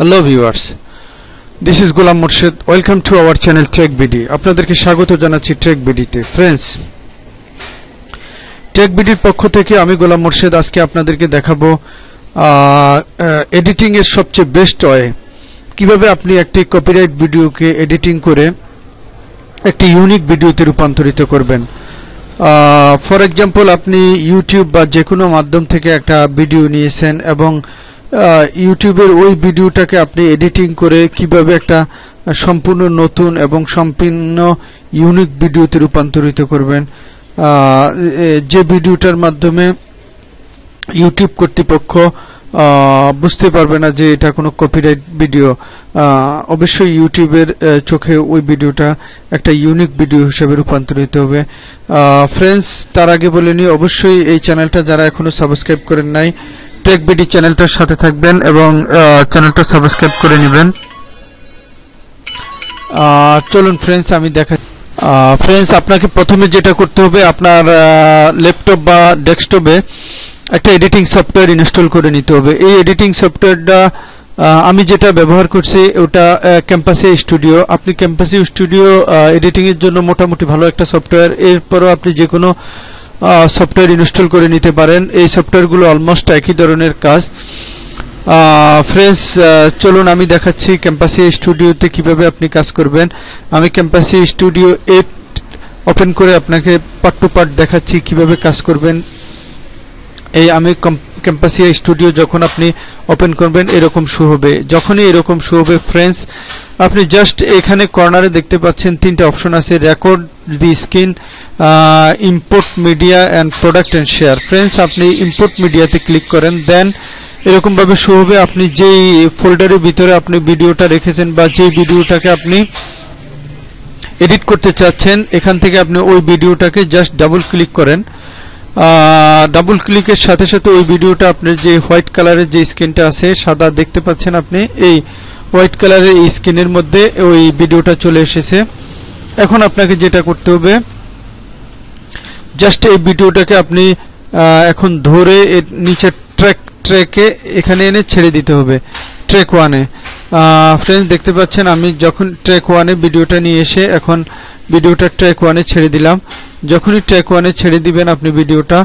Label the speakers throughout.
Speaker 1: Hello viewers, this is Ghulam Murshid. Welcome to our channel Tech BD. আপনাদেরকে স্বাগত জানাচ্ছি Tech BD তে। Friends, Tech BD এর পক্ষ থেকে আমি গোলাম মুর্শিদ আজকে আপনাদেরকে দেখাবো এডিটিং এর সবচেয়ে বেস্ট ওয়ে কিভাবে আপনি একটি কপিরাইট ভিডিওকে এডিটিং করে একটি ইউনিক ভিডিওতে রূপান্তরিত করবেন। ফর এক্সাম্পল, আপনি ইউটিউব বা যে কোনো মাধ্যম থেকে একটা ভিডিও নিয়েছেন এবং ইউটিউবের ওই ভিডিওটাকে আপনি এডিটিং করে কিভাবে একটা সম্পূর্ণ নতুন এবং সম্পূর্ণ ইউনিক ভিডিওতে রূপান্তরিত করবেন, যে ভিডিওটার মাধ্যমে ইউটিউব কর্তৃপক্ষ বুঝতে পারবে না যে এটা কোনো কপিরাইট ভিডিও। অবশ্যই ইউটিউবের চোখে ওই ভিডিওটা একটা ইউনিক ভিডিও হিসেবে রূপান্তরিত হবে। ফ্রেন্ডস, তার আগে বলে নিই, অবশ্যই এই চ্যানেলটা যারা এখনো সাবস্ক্রাইব করেন নাই, টেক বিডি চ্যানেলটার সাথে থাকবেন এবং চ্যানেলটা সাবস্ক্রাইব করে নেবেন। চলুন ফ্রেন্ডস, আমি দেখাচ্ছি। ফ্রেন্ডস, আপনাকে প্রথমে যেটা করতে হবে, আপনার ল্যাপটপ বা ডেস্কটপে একটা এডিটিং সফটওয়্যার ইনস্টল করে নিতে হবে। এই এডিটিং সফটওয়্যারটা আমি যেটা ব্যবহার করছি ওটা ক্যাম্পাসে স্টুডিও। আপনি ক্যাম্পাসে স্টুডিও এডিটিং এর জন্য মোটামুটি ভালো একটা সফটওয়্যার। এরপরও আপনি যে কোনো সফটওয়্যার ইনস্টল করে নিতে পারেন। এই সফটওয়্যারগুলো অলমোস্ট একই ধরনের কাজ। ফ্রেন্ডস, চলুন আমি দেখাচ্ছি ক্যাম্পাসে স্টুডিওতে কিভাবে আপনি কাজ করবেন। আমি ক্যাম্পাসে স্টুডিও 8 ওপেন করে আপনাকে পার্ট টু পার্ট দেখাচ্ছি কিভাবে কাজ করবেন। এই আমি ক্যাম্পাসিয়া স্টুডিও যখন আপনি ওপেন করবেন এরকম শো হবে। যখনই এরকম শো হবে ফ্রেন্ডস, আপনি জাস্ট এখানে কর্নারে দেখতে পাচ্ছেন তিনটা অপশন আছে, record the screen, import media and product and share. Friends, আপনি ইম্পোর্ট মিডিয়াতে ক্লিক করেন, দেন এরকম ভাবে শো হবে। আপনি যেই ফোল্ডারের ভিতরে আপনি ভিডিওটা রেখেছেন বা যেই ভিডিওটাকে আপনি এডিট করতে চাচ্ছেন, এখান থেকে আপনি ওই ভিডিওটাকে জাস্ট ডাবল ক্লিক করেন। ডাবল ক্লিকের সাথে সাথে ওই ভিডিওটা আপনার যে হোয়াইট কালারের যে স্ক্রিনটা আছে, সাদা দেখতে পাচ্ছেন আপনি, এই হোয়াইট কালারের এই স্ক্রিনের মধ্যে ওই ভিডিওটা চলে এসেছে। এখন আপনাকে যেটা করতে হবে, জাস্ট এই ভিডিওটাকে আপনি এখন ধরে নিচে ট্র্যাকে এখানে এনে ছেড়ে দিতে হবে, ট্র্যাক 1-এ। ফ্রেন্ডস, দেখতে পাচ্ছেন আমি যখন ট্র্যাক 1-এ ভিডিওটা নিয়ে এসে এখন ভিডিওটা ট্র্যাক 1-এ ছেড়ে দিলাম। যখনই ট্র্যাক 1-এ ছেড়ে দিবেন আপনি ভিডিওটা,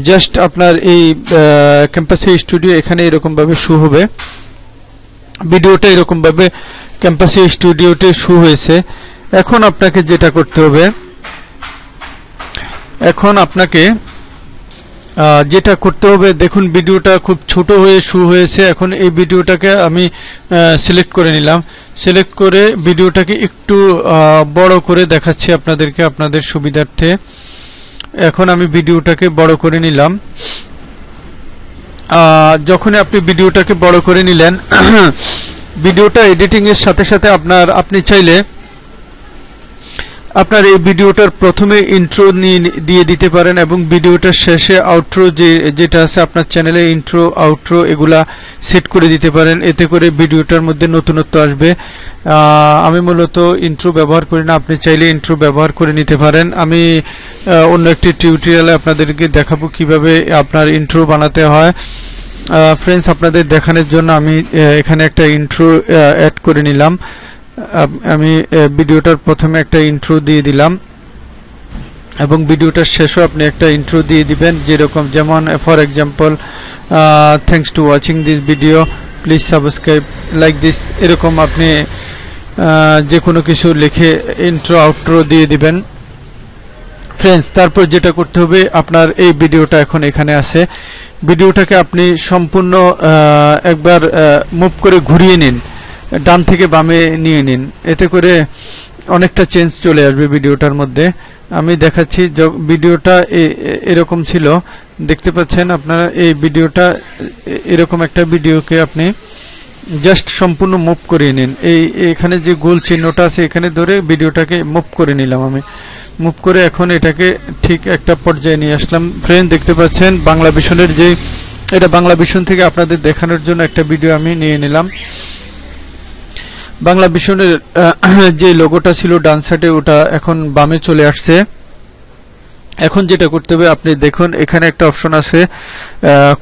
Speaker 1: জাস্ট আপনার এই ক্যাম্পাসে স্টুডিও এখানে এরকম ভাবে শো হবে। ভিডিওটা এরকম ভাবে ক্যাম্পাসে স্টুডিওতে শো হয়েছে। এখন আপনাকে যেটা করতে হবে, দেখুন ভিডিওটা খুব ছোট হয়ে শো হয়েছে। এখন এই ভিডিওটাকে আমি সিলেক্ট করে নিলাম। সিলেক্ট করে ভিডিওটাকে একটু বড় করে দেখাচ্ছি আপনাদেরকে, আপনাদের সুবিধার্থে। এখন আমি ভিডিওটাকে বড় করে নিলাম। যখনই আপনি ভিডিওটাকে বড় করে নিলেন, ভিডিওটা এডিটিং এর সাথে সাথে আপনি চাইলে আপনার এই ভিডিওটার প্রথমে ইন্ট্রো দিয়ে দিতে পারেন এবং ভিডিওটার শেষে আউট্রো যেটা আছে আপনার চ্যানেলে, ইন্ট্রো আউট্রো এগুলা সেট করে দিতে পারেন। এতে করে ভিডিওটার মধ্যে নতুনত্ব আসবে। আমি মূলত ইন্ট্রো ব্যবহার করি না, আপনি চাইলে ইন্ট্রো ব্যবহার করে নিতে পারেন। আমি অন্য একটি টিউটোরিয়ালে আপনাদেরকে দেখাবো কিভাবে আপনার ইন্ট্রো বানাতে হয়। ফ্রেন্ডস, আপনাদের দেখানোর জন্য আমি এখানে একটা ইন্ট্রো অ্যাড করে নিলাম। আমি ভিডিওটার প্রথমে একটা ইন্ট্রো দিয়ে দিলাম এবং ভিডিওটার শেষে আপনি একটা ইন্ট্রো দিয়ে দিবেন, যেমন for example, thanks to watching this video, please subscribe, like this. এরকম আপনি যে কোনো কিছু লিখে ইন্ট্রো আউট্রো দিয়ে দিবেন। ফ্রেন্ডস, তারপর যেটা করতে হবে, আপনার এই ভিডিওটা এখন এখানে আছে, ভিডিওটাকে আপনি সম্পূর্ণ একবার মুভ করে ঘুরিয়ে নিন, ডান থেকে বামে নিয়ে নিন। এতে করে অনেকটা চেঞ্জ চলে আসবে ভিডিওটার মধ্যে। আমি দেখাচ্ছি, ভিডিওটা এরকম ছিল, দেখতে পাচ্ছেন আপনারা। এই ভিডিওটা এরকম একটা ভিডিওকে আপনি জাস্ট সম্পূর্ণ মুভ করিয়ে নিন। এখানে যে গোল চিহ্নটা আছে এখানে ধরে ভিডিওটাকে মুভ করে নিলাম। আমি মুভ করে এখন এটাকে ঠিক একটা পর্যায়ে নিয়ে আসলাম। ফ্রেন্ড, দেখতে পাচ্ছেন বাংলা ভিশনের এটা বাংলা ভিশন থেকে আপনাদের দেখানোর জন্য একটা ভিডিও আমি নিয়ে নিলাম। বাংলা ভিশনের যে লোগোটা ছিল ডান সাইডে, ওটা এখন বামে চলে আসছে। এখন যেটা করতে হবে, আপনি দেখুন এখানে একটা অপশন আছে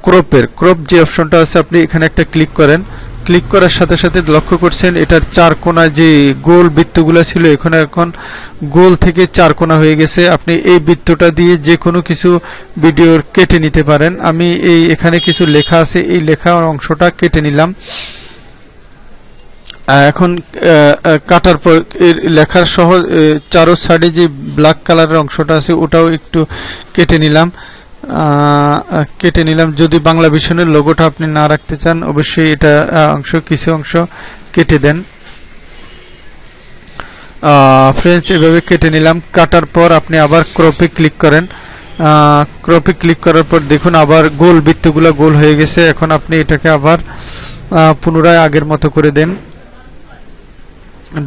Speaker 1: ক্রপ যে অপশনটা আছে, আপনি এখানে একটা ক্লিক করেন। ক্লিক করার সাথে সাথে লক্ষ্য করছেন এটার চার কোণা যে গোল বৃত্তগুলো ছিল এখানে এখন গোল থেকে চার কোণা হয়ে গেছে। আপনি এই বৃত্তটা দিয়ে যে কোনো কিছু ভিডিওর কেটে নিতে পারেন। আমি এখানে কিছু লেখা আছে, এই লেখার অংশটা কেটে নিলাম। এখন কাটার পর এর লেখার সহ চারো সাইডে যে ব্ল্যাক কালারের অংশটা আছে ওটাও একটু কেটে নিলাম। যদি বাংলা ভিশনের লোগোটা আপনি না রাখতে চান অবশ্যই এটা কিছু অংশ কেটে দেন। ফ্রেন্ডস, এভাবে কেটে নিলাম। কাটার পর আপনি আবার ক্রপে ক্লিক করেন। ক্রপে ক্লিক করার পর দেখুন আবার গোল বৃত্তগুলো গোল হয়ে গেছে। এখন আপনি এটাকে আবার পুনরায় আগের মতো করে দেন।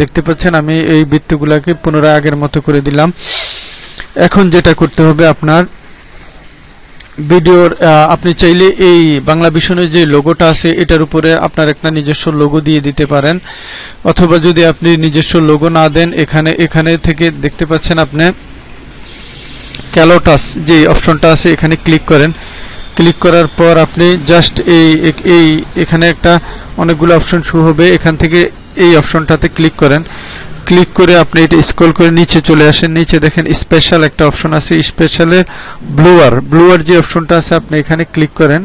Speaker 1: দেখতে পাচ্ছেন আমি এই বৃত্তগুলোকে পুনরায় আগের মতো করে দিলাম। এখন যেটা করতে হবে আপনার ভিডিওর আপনি চাইলে এই বাংলা ভিশনের যে লোগোটা আছে এটার উপরে আপনার একটা নিজস্ব লোগো দিয়ে দিতে পারেন, অথবা যদি আপনি নিজস্ব লোগো না দেন এখানে থেকে দেখতে পাচ্ছেন আপনি ক্যালোটাস যে অপশনটা আছে এখানে ক্লিক করেন। ক্লিক করার পর আপনি জাস্ট এখানে একটা অনেকগুলো অপশন শো হবে, এখান থেকে এই অপশনটাতে ক্লিক করেন। ক্লিক করে আপনি এটা স্ক্রল করে নিচে চলে আসেন। নিচে দেখেন স্পেশাল একটা অপশন আছে, স্পেশালের ব্লুয়ার যে অপশনটা আছে আপনি এখানে ক্লিক করেন।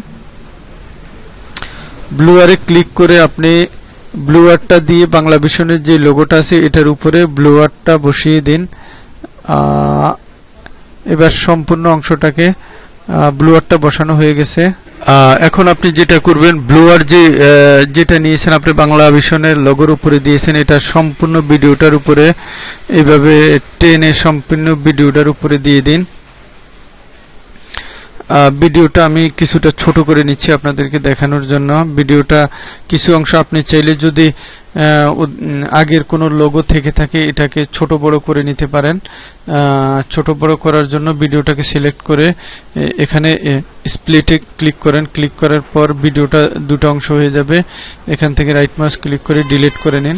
Speaker 1: ব্লুয়ারে ক্লিক করে আপনি ব্লুয়ারটা দিয়ে বাংলা ভিশনের যে লোগোটা আছে এটার উপরে ব্লুয়ারটা বসিয়ে দিন। এবার সম্পূর্ণ অংশটাকে ব্লুয়ারটা বসানো হয়ে গেছে। এখন আপনি যেটা করবেন ব্লুয়ার যেটা নিয়েছেন আপনি বাংলা ভিশনের লোগোর উপরে দিয়েছেন, এটা সম্পূর্ণ ভিডিওটার উপরে এইভাবে টেনে সম্পূর্ণ ভিডিওটার উপরে দিয়ে দিন। ভিডিওটা আমি কিছুটা ছোট করে নিচ্ছি আপনাদেরকে দেখানোর জন্য। ভিডিওটা কিছু অংশ আপনি চাইলে যদি আগের কোনো লোগো থেকে থাকে এটাকে ছোট বড় করে নিতে পারেন। ছোট বড় করার জন্য ভিডিওটাকে সিলেক্ট করে এখানে স্প্লিটে ক্লিক করেন। ক্লিক করার পর ভিডিওটা দুটো অংশ হয়ে যাবে। এখান থেকে রাইট মাউস ক্লিক করে ডিলিট করে নিন।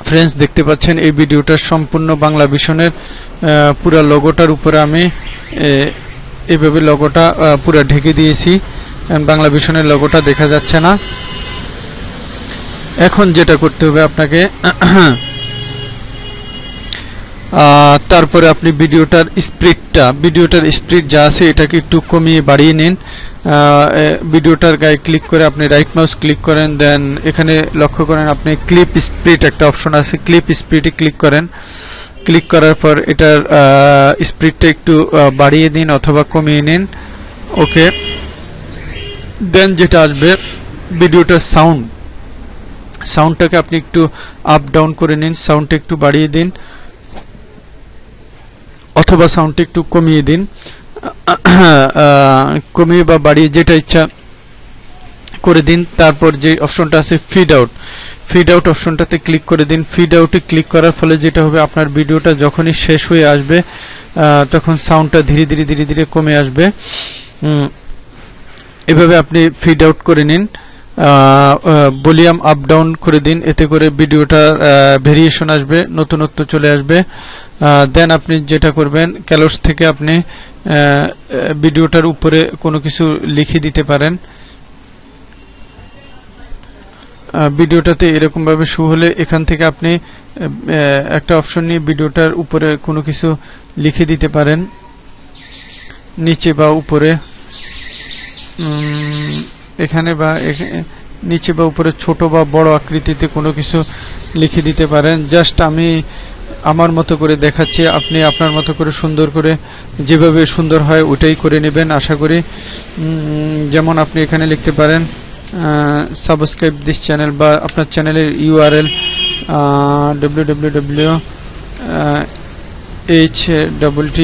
Speaker 1: ফ্রেন্ডস, দেখতে পাচ্ছেন এই ভিডিওটা সম্পূর্ণ বাংলা ভিশনের পুরো লোগোটার উপরে আমি এইভাবে লোগোটা পুরো ঢেকে দিয়েছি। বাংলা ভিশনের লোগোটা দেখা যাচ্ছে না। এখন যেটা করতে হবে আপনাকে তারপরে আপনি ভিডিওটার স্পিড যা আছে এটাকে একটু কমিয়ে বাড়িয়ে নিন। ভিডিওটার গায়ে ক্লিক করে আপনি রাইট মাউস ক্লিক করেন, দেন এখানে লক্ষ্য করেন আপনি ক্লিপ স্পিড একটা অপশন আছে, ক্লিপ স্পিডে ক্লিক করেন। ক্লিক করার পর এটার স্পিডটা একটু বাড়িয়ে দিন অথবা কমিয়ে নিন। ওকে, দেন যেটা আসবে ভিডিওটার সাউন্ডটাকে আপনি একটু আপ ডাউন করে নিন। সাউন্ডটা একটু বাড়িয়ে দিন অথবা সাউন্ডটা একটু কমিয়ে দিন। কমিয়ে বা বাড়িয়ে যেটা ইচ্ছা করে দিন। তারপর যে অপশনটা আছে ফিড আউট অপশনটাতে ক্লিক করে দিন। ফিড আউটে ক্লিক করার ফলে যেটা হবে আপনার ভিডিওটা যখনই শেষ হয়ে আসবে তখন সাউন্ডটা ধীরে ধীরে কমে আসবে। এভাবে আপনি ফিড আউট করে নিন। ভলিউম আপ ডাউন করে দিন, এতে করে ভিডিওটার ভেরিয়েশন আসবে, নতুনত্ব চলে আসবে। দেন আপনি যেটা করবেন ক্যালোস থেকে আপনি ভিডিওটার উপরে কোনো কিছু লিখে দিতে পারেন। ভিডিওটাতে এরকম ভাবে শো হলে এখান থেকে আপনি একটা অপশন নিয়ে ভিডিওটার উপরে কোনো কিছু লিখে দিতে পারেন, নিচে বা উপরে। এখানে বা নিচে বা উপরে ছোট বা বড় আকৃতিতে কোনো কিছু লিখে দিতে পারেন। জাস্ট আমি আমার মতো করে দেখাচ্ছি, আপনি আপনার মতো করে সুন্দর করে যেভাবে সুন্দর হয় ওটাই করে নেবেন আশা করি। যেমন আপনি এখানে লিখতে পারেন সাবস্ক্রাইব দিস চ্যানেল, বা আপনার চ্যানেলের ইউআরএল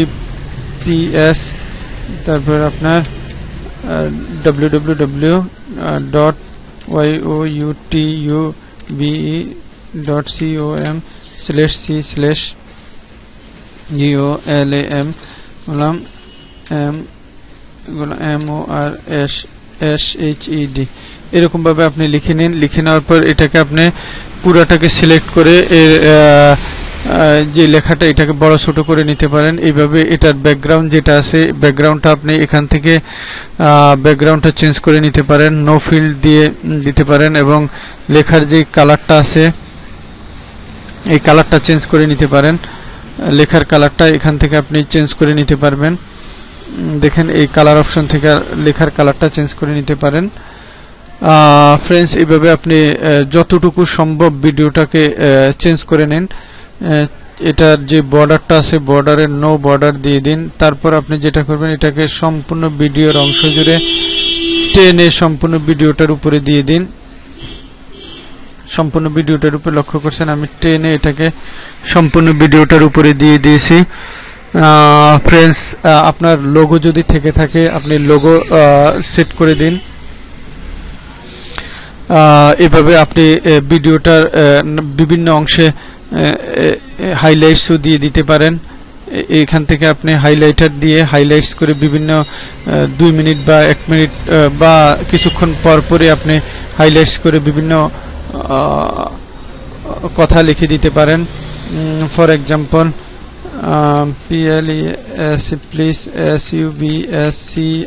Speaker 1: https তারপর আপনার www.youtube.com/MORSHED এরকম ভাবে আপনি লিখে নিন। লিখে নেওয়ার পর এটাকে আপনি পুরাটাকে সিলেক্ট করে যে লেখাটা এটাকে বড় ছোট করে নিতে পারেন। এইভাবে এটার ব্যাকগ্রাউন্ড যেটা আছে ব্যাকগ্রাউন্ডটা আপনি এখান থেকে ব্যাকগ্রাউন্ডটা চেঞ্জ করে নিতে পারেন, নো ফিল্ড দিয়ে দিতে পারেন, এবং লেখার যে কালারটা আছে এই কালারটা চেঞ্জ করে নিতে পারেন। লেখার কালারটা এখান থেকে আপনি চেঞ্জ করে নিতে পারবেন। দেখেন এই কালার অপশন থেকে লেখার কালারটা চেঞ্জ করে নিতে পারেন। ফ্রেন্ডস, এইভাবে আপনি যতটুকু সম্ভব ভিডিওটাকে চেঞ্জ করে নিন। এটার যে বর্ডারটা আছে বর্ডারের নো বর্ডার দিয়ে দিন। তারপর আপনি যেটা করবেন এটাকে সম্পূর্ণ ভিডিওর অংশ জুড়ে টেনে সম্পূর্ণ ভিডিওটার উপরে দিয়ে দিন। সম্পূর্ণ ভিডিওটার উপরে লক্ষ্য করছেন আমি টেনে এটাকে সম্পূর্ণ ভিডিওটার উপরে দিয়ে দিয়েছি। ফ্রেন্ডস, আপনার লোগো যদি থেকে থাকে আপনি লোগো সেট করে দিন। এভাবে আপনি ভিডিওটার বিভিন্ন অংশে হাইলাইটসও দিয়ে দিতে পারেন। এখান থেকে আপনি হাইলাইটার দিয়ে হাইলাইটস করে বিভিন্ন 2 মিনিট বা 1 মিনিট বা কিছুক্ষণ পর পরে আপনি হাইলাইটস করে বিভিন্ন কথা লিখে দিতে পারেন। For example please SUBSCRIBE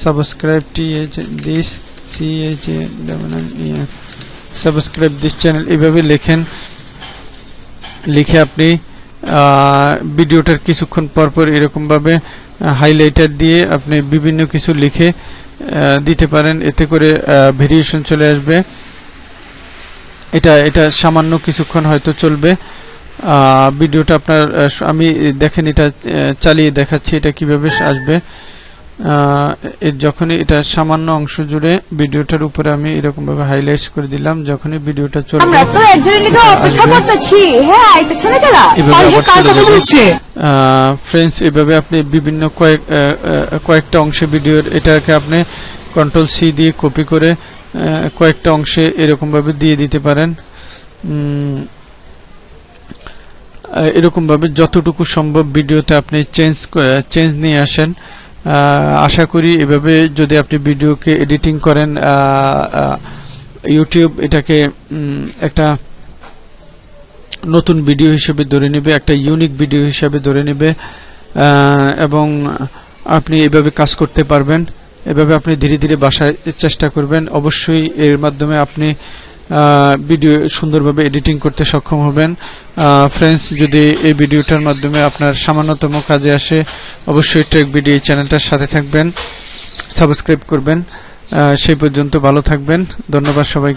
Speaker 1: subscribe this subscribe this channel. এইভাবে লেখেন, লিখে আপনি ভিডিওটার কিছুক্ষণ পর পর এরকম ভাবে হাইলাইটার দিয়ে আপনি বিভিন্ন কিছু লিখে দিতে পারেন। এতে করে ভেরিয়েশন চলে আসবে। এটা সামান্য কিছুক্ষণ হয়তো চলবে ভিডিওটা আপনার। আমি দেখেন এটা চালিয়ে দেখাচ্ছি এটা কিভাবে আসবে। যখনই এটা সামান্য অংশ জুড়ে ভিডিওটার উপরে আমি এরকম ভাবে হাইলাইটস করে দিলাম, যখনই ভিডিওটা চলবে ফ্রেন্ডস, এভাবে আপনি বিভিন্ন কয়েকটা অংশে ভিডিওর এটাকে আপনি কন্ট্রোল-C দিয়ে কপি করে কয়েকটা অংশে এরকম ভাবে দিয়ে দিতে পারেন। এরকম ভাবে যতটুকু সম্ভব ভিডিওতে আপনি চেঞ্জ নিয়ে আসেন। আশা করি এভাবে যদি আপনি ভিডিওকে এডিটিং করেন ইউটিউব এটাকে একটা নতুন ভিডিও হিসেবে ধরে নেবে, একটা ইউনিক ভিডিও হিসেবে ধরে নেবে, এবং আপনি এভাবে কাজ করতে পারবেন। এভাবে আপনি ধীরে ধীরে বাসায় চেষ্টা করবেন। অবশ্যই এর মাধ্যমে আপনি ভিডিও সুন্দরভাবে এডিটিং করতে সক্ষম হবেন। ফ্রেন্ডস, যদি এই ভিডিওটার মাধ্যমে আপনার সামান্যতম কাজে আসে অবশ্যই টেক ভিডিও চ্যানেলটার সাথে থাকবেন, সাবস্ক্রাইব করবেন। সেই পর্যন্ত ভালো থাকবেন। ধন্যবাদ সবাইকে।